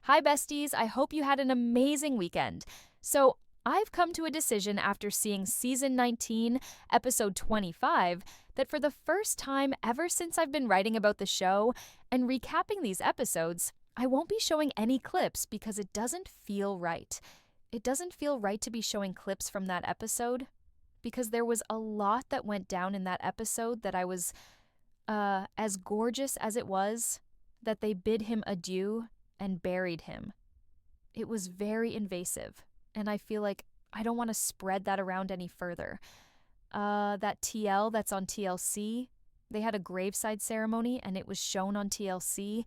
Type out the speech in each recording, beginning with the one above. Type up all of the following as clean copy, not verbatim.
Hi, besties. I hope you had an amazing weekend. So, I've come to a decision after seeing season 19, episode 25, that for the first time ever since I've been writing about the show and recapping these episodes, I won't be showing any clips because it doesn't feel right. It doesn't feel right to be showing clips from that episode because there was a lot that went down in that episode that I was, as gorgeous as it was, that they bid him adieu and buried him. It was very invasive, and I feel like I don't want to spread that around any further. That TL that's on TLC, they had a graveside ceremony, and it was shown on TLC,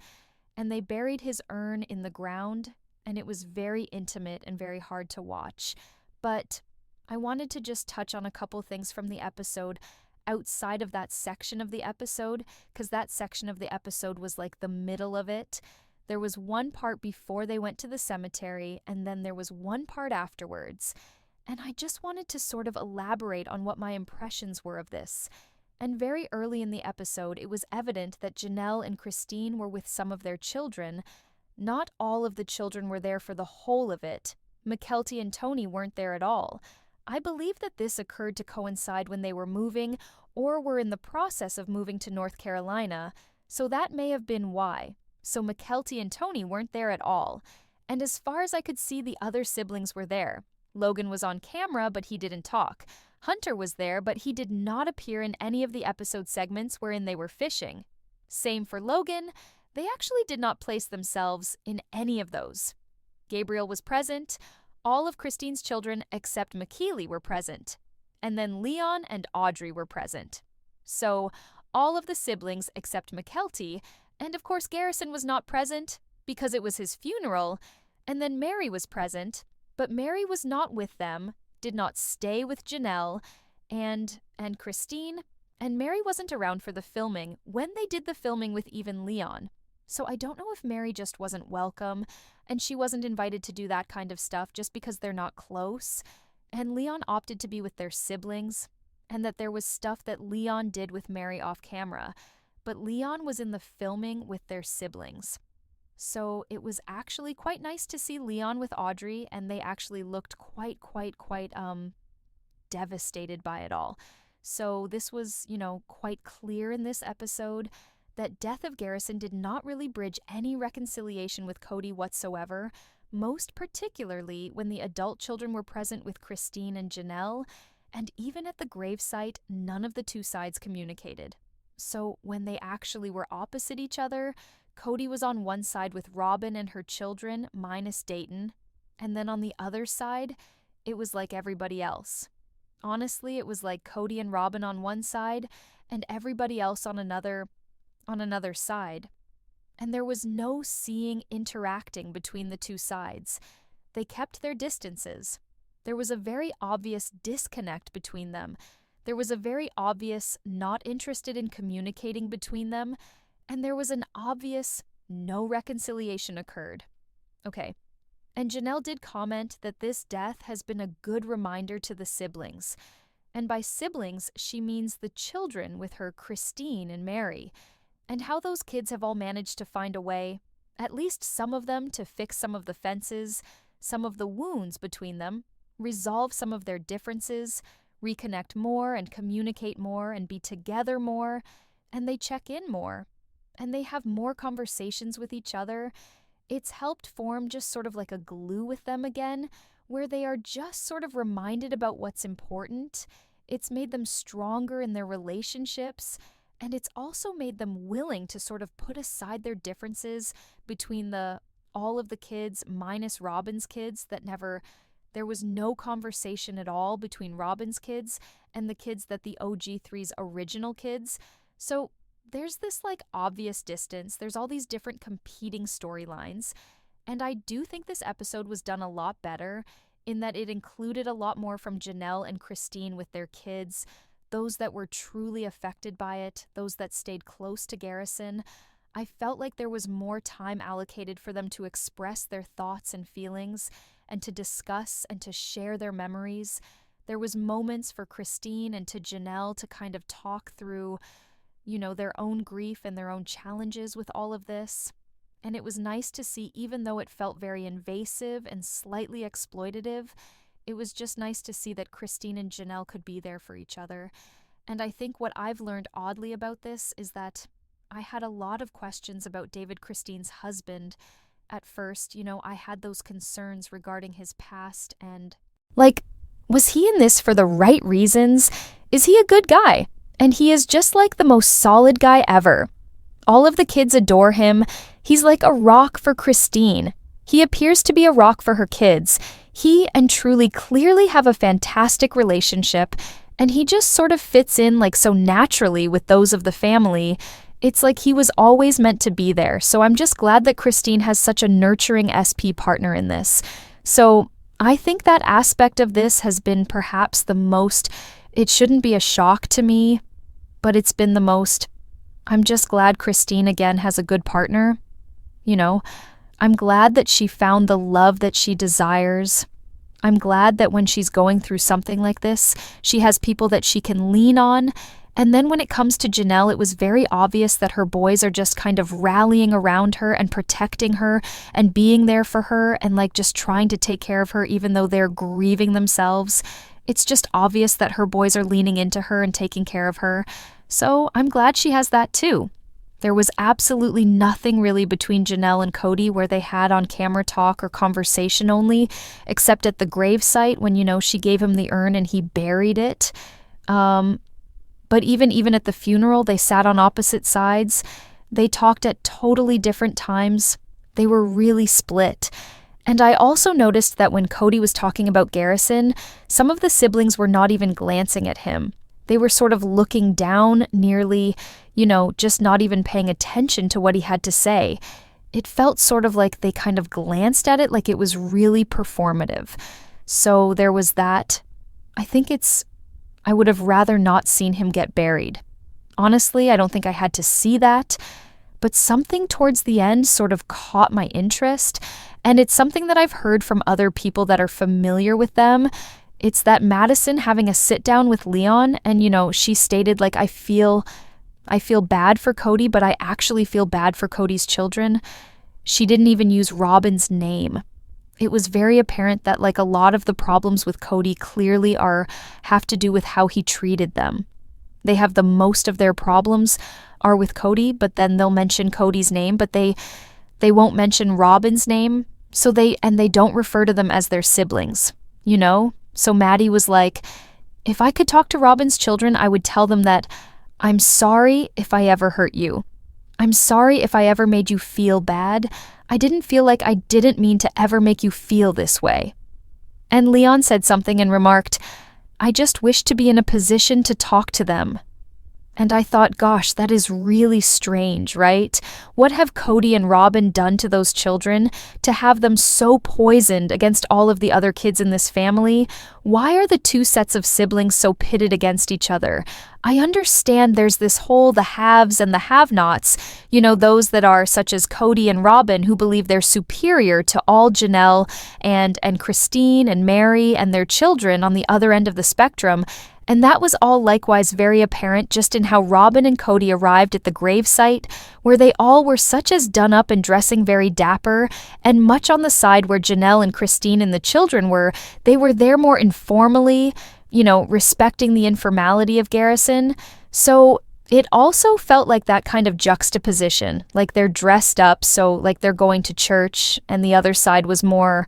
and they buried his urn in the ground, and it was very intimate and very hard to watch. But I wanted to just touch on a couple things from the episode outside of that section of the episode, because that section of the episode was like the middle of it. There was one part before they went to the cemetery, and then there was one part afterwards. And I just wanted to sort of elaborate on what my impressions were of this. And very early in the episode, it was evident that Janelle and Christine were with some of their children. Not all of the children were there for the whole of it. Mykelti and Tony weren't there at all. I believe that this occurred to coincide when they were moving or were in the process of moving to North Carolina, so that may have been why. So Mykelti and Tony weren't there at all. And as far as I could see, the other siblings were there. Logan was on camera, but he didn't talk. Hunter was there, but he did not appear in any of the episode segments wherein they were fishing. Same for Logan. They actually did not place themselves in any of those. Gabriel was present. All of Christine's children except McKeely were present. And then Leon and Audrey were present. So all of the siblings except Mykelti, and of course Garrison was not present because it was his funeral, and then Mary was present, but Mary was not with them, did not stay with Janelle, and Christine, and Mary wasn't around for the filming when they did the filming with even Leon. So I don't know if Mary just wasn't welcome, and she wasn't invited to do that kind of stuff just because they're not close, and Leon opted to be with their siblings, and that there was stuff that Leon did with Mary off camera, but Leon was in the filming with their siblings. So it was actually quite nice to see Leon with Audrey, and they actually looked quite devastated by it all. So this was, quite clear in this episode that death of Garrison did not really bridge any reconciliation with Kody whatsoever, most particularly when the adult children were present with Christine and Janelle, and even at the gravesite, none of the two sides communicated. So when they actually were opposite each other, Kody was on one side with Robyn and her children, minus Dayton, and then on the other side, it was like everybody else. Honestly, it was like Kody and Robyn on one side, and everybody else on another side. And there was no seeing interacting between the two sides. They kept their distances. There was a very obvious disconnect between them. There was a very obvious not interested in communicating between them, and there was an obvious no reconciliation occurred. Okay, and Janelle did comment that this death has been a good reminder to the siblings. And by siblings, she means the children with her Christine and Mary, and how those kids have all managed to find a way, at least some of them, to fix some of the fences, some of the wounds between them, resolve some of their differences, reconnect more and communicate more and be together more, and they check in more, and they have more conversations with each other. It's helped form just sort of like a glue with them again, where they are just sort of reminded about what's important. It's made them stronger in their relationships, and it's also made them willing to sort of put aside their differences between all of the kids minus Robyn's kids there was no conversation at all between Robyn's kids and the kids that the OG3's original kids. So there's this obvious distance. There's all these different competing storylines. And I do think this episode was done a lot better in that it included a lot more from Janelle and Christine with their kids, those that were truly affected by it, those that stayed close to Garrison. I felt like there was more time allocated for them to express their thoughts and feelings and to discuss and to share their memories. There was moments for Christine and to Janelle to kind of talk through, their own grief and their own challenges with all of this. And it was nice to see, even though it felt very invasive and slightly exploitative, it was just nice to see that Christine and Janelle could be there for each other. And I think what I've learned oddly about this is that I had a lot of questions about David Christine's husband. At first, I had those concerns regarding his past and, like, was he in this for the right reasons? Is he a good guy? And he is just like the most solid guy ever. All of the kids adore him. He's like a rock for Christine. He appears to be a rock for her kids. He and Truly clearly have a fantastic relationship, and he just sort of fits in like so naturally with those of the family. It's like he was always meant to be there. So I'm just glad that Christine has such a nurturing SP partner in this. So I think that aspect of this has been perhaps the most, it shouldn't be a shock to me, but it's been the most, I'm just glad Christine again has a good partner. I'm glad that she found the love that she desires. I'm glad that when she's going through something like this, she has people that she can lean on. And then when it comes to Janelle, it was very obvious that her boys are just kind of rallying around her and protecting her and being there for her and like just trying to take care of her even though they're grieving themselves. It's just obvious that her boys are leaning into her and taking care of her. So I'm glad she has that too. There was absolutely nothing really between Janelle and Kody where they had on-camera talk or conversation only, except at the gravesite when, she gave him the urn and he buried it. But even at the funeral, they sat on opposite sides. They talked at totally different times. They were really split. And I also noticed that when Kody was talking about Garrison, some of the siblings were not even glancing at him. They were sort of looking down, nearly, just not even paying attention to what he had to say. It felt sort of like they kind of glanced at it like it was really performative. So there was that. I would have rather not seen him get buried. Honestly, I don't think I had to see that, but something towards the end sort of caught my interest, and it's something that I've heard from other people that are familiar with them. It's that Madison having a sit down with Leon, and she stated like, I feel bad for Kody, but I actually feel bad for Kody's children. She didn't even use Robyn's name. It was very apparent that like a lot of the problems with Kody clearly have to do with how he treated them. They have the most of their problems are with Kody, but then they'll mention Kody's name, but they won't mention Robyn's name. So they don't refer to them as their siblings, So Maddie was like, if I could talk to Robyn's children, I would tell them that I'm sorry if I ever hurt you. I'm sorry if I ever made you feel bad. I didn't feel like I didn't mean to ever make you feel this way. And Leon said something and remarked, I just wish to be in a position to talk to them. And I thought, gosh, that is really strange, right? What have Kody and Robyn done to those children to have them so poisoned against all of the other kids in this family? Why are the two sets of siblings so pitted against each other? I understand there's this whole the haves and the have-nots, those that are such as Kody and Robyn who believe they're superior to all Janelle and Christine and Mary and their children on the other end of the spectrum. And that was all likewise very apparent just in how Robyn and Kody arrived at the gravesite, where they all were such as done up and dressing very dapper, and much on the side where Janelle and Christine and the children were, they were there more informally, respecting the informality of Garrison. So it also felt like that kind of juxtaposition, like they're dressed up, so like they're going to church, and the other side was more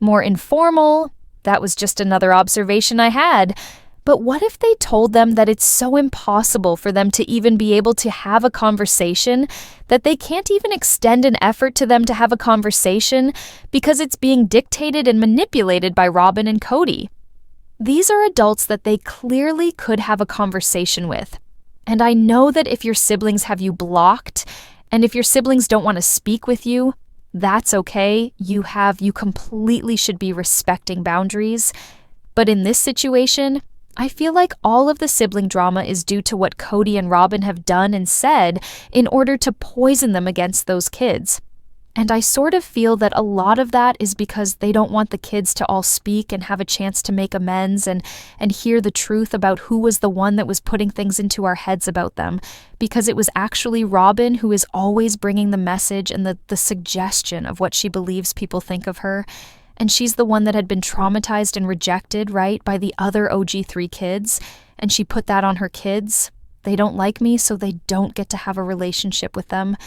informal. That was just another observation I had. But what if they told them that it's so impossible for them to even be able to have a conversation, that they can't even extend an effort to them to have a conversation because it's being dictated and manipulated by Robyn and Kody? These are adults that they clearly could have a conversation with. And I know that if your siblings have you blocked, and if your siblings don't want to speak with you, that's okay. You completely should be respecting boundaries. But in this situation, I feel like all of the sibling drama is due to what Kody and Robyn have done and said in order to poison them against those kids. And I sort of feel that a lot of that is because they don't want the kids to all speak and have a chance to make amends and hear the truth about who was the one that was putting things into our heads about them. Because it was actually Robyn who is always bringing the message and the suggestion of what she believes people think of her. And she's the one that had been traumatized and rejected, right, by the other OG3 kids. And she put that on her kids. They don't like me, so they don't get to have a relationship with them.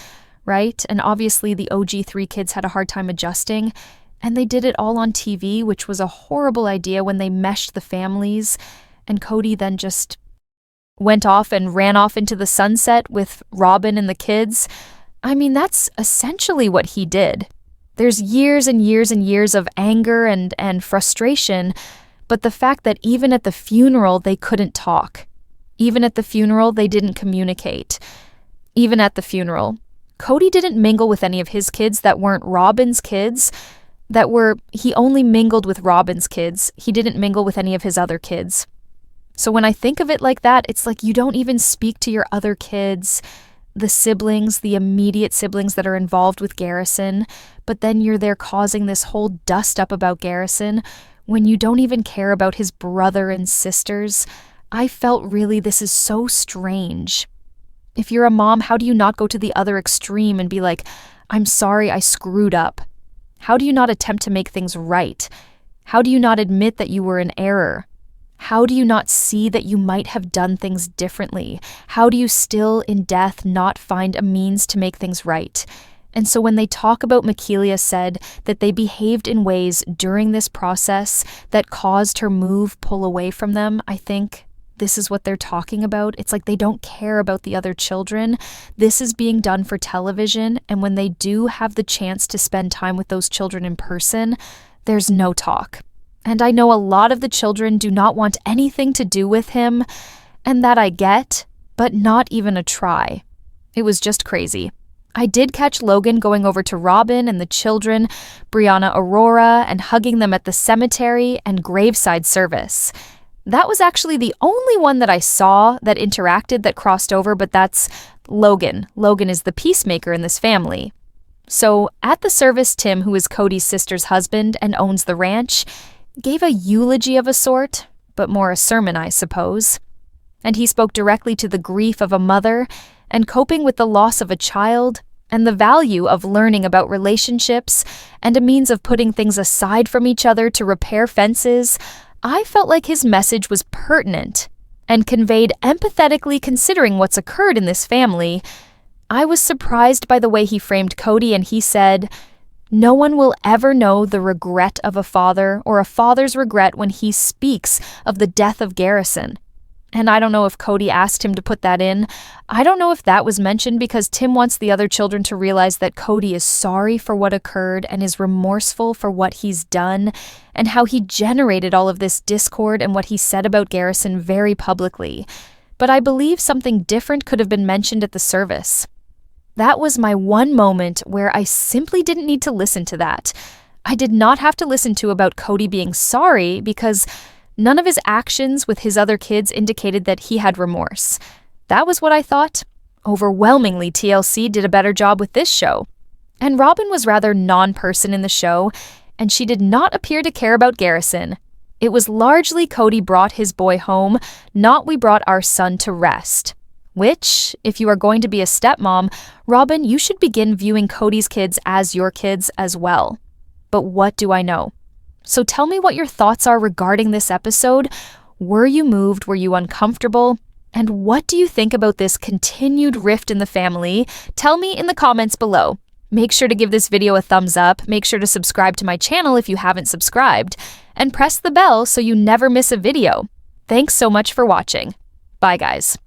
Right? And obviously the OG3 kids had a hard time adjusting, and they did it all on TV, which was a horrible idea when they meshed the families, and Kody then just went off and ran off into the sunset with Robyn and the kids. I mean, that's essentially what he did. There's years and years and years of anger and frustration, but the fact that even at the funeral they couldn't talk. Even at the funeral they didn't communicate. Even at the funeral. Kody didn't mingle with any of his kids that weren't Robyn's kids, he only mingled with Robyn's kids. He didn't mingle with any of his other kids. So when I think of it like that, it's like you don't even speak to your other kids, the siblings, the immediate siblings that are involved with Garrison, but then you're there causing this whole dust up about Garrison when you don't even care about his brother and sisters. I felt really this is so strange. If you're a mom, how do you not go to the other extreme and be like, I'm sorry, I screwed up? How do you not attempt to make things right? How do you not admit that you were in error? How do you not see that you might have done things differently? How do you still, in death, not find a means to make things right? And so when they talk about Makilia said that they behaved in ways during this process that caused her pull away from them, I think this is what they're talking about. It's like they don't care about the other children. This is being done for television, and when they do have the chance to spend time with those children in person, there's no talk. And I know a lot of the children do not want anything to do with him, and that I get, but not even a try. It was just crazy. I did catch Logan going over to Robyn and the children, Brianna Aurora, and hugging them at the cemetery and graveside service. That was actually the only one that I saw that interacted, that crossed over, but that's Logan. Logan is the peacemaker in this family. So at the service, Tim, who is Kody's sister's husband and owns the ranch, gave a eulogy of a sort, but more a sermon, I suppose. And he spoke directly to the grief of a mother and coping with the loss of a child and the value of learning about relationships and a means of putting things aside from each other to repair fences. I felt like his message was pertinent and conveyed empathetically considering what's occurred in this family. I was surprised by the way he framed Kody, and he said, "No one will ever know the regret of a father or a father's regret when he speaks of the death of Garrison." And I don't know if Kody asked him to put that in. I don't know if that was mentioned because Tim wants the other children to realize that Kody is sorry for what occurred and is remorseful for what he's done and how he generated all of this discord and what he said about Garrison very publicly. But I believe something different could have been mentioned at the service. That was my one moment where I simply didn't need to listen to that. I did not have to listen to about Kody being sorry because none of his actions with his other kids indicated that he had remorse. That was what I thought. Overwhelmingly, TLC did a better job with this show. And Robyn was rather non-person in the show, and she did not appear to care about Garrison. It was largely Kody brought his boy home, not we brought our son to rest. Which, if you are going to be a stepmom, Robyn, you should begin viewing Kody's kids as your kids as well. But what do I know? So tell me what your thoughts are regarding this episode. Were you moved? Were you uncomfortable? And what do you think about this continued rift in the family? Tell me in the comments below. Make sure to give this video a thumbs up. Make sure to subscribe to my channel if you haven't subscribed. And press the bell so you never miss a video. Thanks so much for watching. Bye, guys.